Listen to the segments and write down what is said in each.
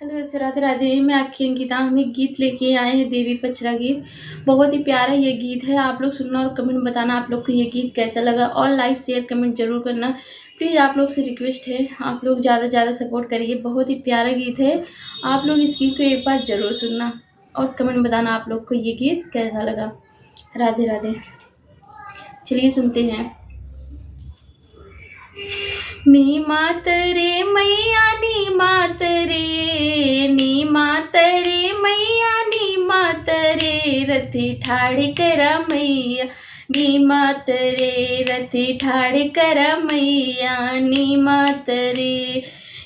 Hello sir, Radhe Radhe. मैं आपकी अंकिता। हम एक गीत लेके आए हैं, देवी पचरा गीत। बहुत ही प्यारा ये गीत है। आप लोग सुनना और कमेंट बताना आप लोग को ये गीत कैसा लगा, और लाइक शेयर कमेंट जरूर करना। प्लीज़ आप लोग से रिक्वेस्ट है, आप लोग ज़्यादा से ज़्यादा सपोर्ट करिए। बहुत ही प्यारा गीत है। आप लोग इस गीत को एक बार ज़रूर सुनना और कमेंट बताना आप लोग को ये गीत कैसा लगा। राधे राधे। चलिए सुनते हैं। नी मात रे मैया, नी मात रे, नी मात रे मैया, नी मात रे, रथी ठाड़ी करा मैया। नी मात रे, रथी ठाड़ी करा मैया। नी मात रे,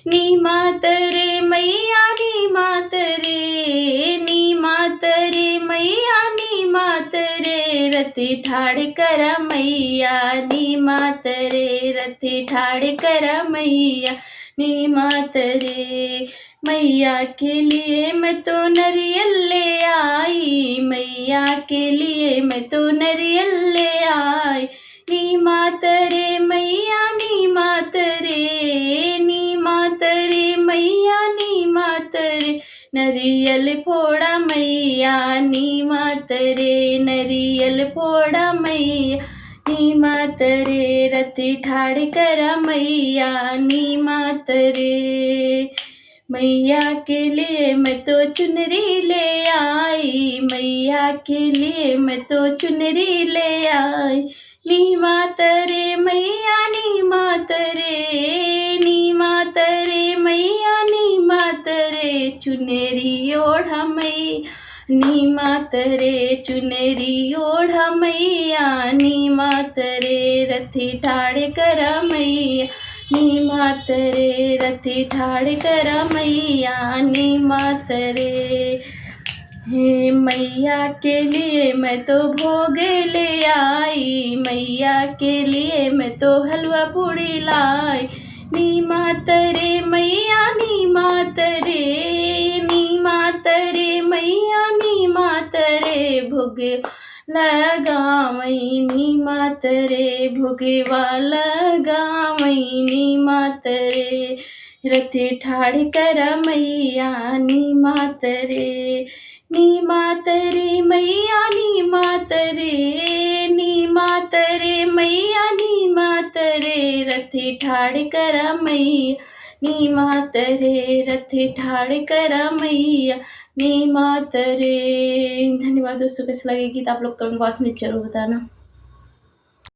नी मात रे मैया, नी मात रे, नी मात रे मैया, नी मात रे, रथी ठाड़ करा मैया। नी मात रे, रथी ठाड़ करा मैया। नी मात रे, मैया के लिए मैं तो नरियल ले आई, मैया के लिए मैं तो नरियल ले आई। नी मात रे मैया, नी मात रे, नी मात रे मैया, नी मात रे, नरियल फोड़ा मैया। नी मात रे, नरियल फोड़ा मैया। नी मात रे, रथी ठाड़ करा मैया। नी मात रे, मैया के लिए मैं तो चुनरी ले आई, मैया के लिए मैं तो चुनरी ले आई। नी मात रे मैया, नी मात रे, नी मात रे मैया, नी मात रे, चुनरी ओढ़ा मैया। नी मात रे, चुनरी ओढ़ा मैया। नी मात रे, रथी ठाड़ करा मैया। नी मात रे, रथी ठाड़ करा मैया। नी मात रे, हे मैया के लिए मैं तो भोग ले आई, मैया के लिए मैं तो हलवा पूड़ी लाई। नी मात रे मैया, नी मात रे, नी मात रे मैया, नी मात रे, भोगे लगावई। नी मात रे, भोगे वाला गावई। नी मात रे, रथी ठाड़ करा मैया। नी मात रे, नी मात रे मैया, नी मात रे, नी मात रे मैया, नी मात रे, रथी ठाड़ करा मैया। नी मात रे, रथी ठाड़ करा मैया। नी मात रे। धन्यवाद दोस्तों। कैसे लगे गीत आप लोग कमेंट बॉक्स में जरूर बताना।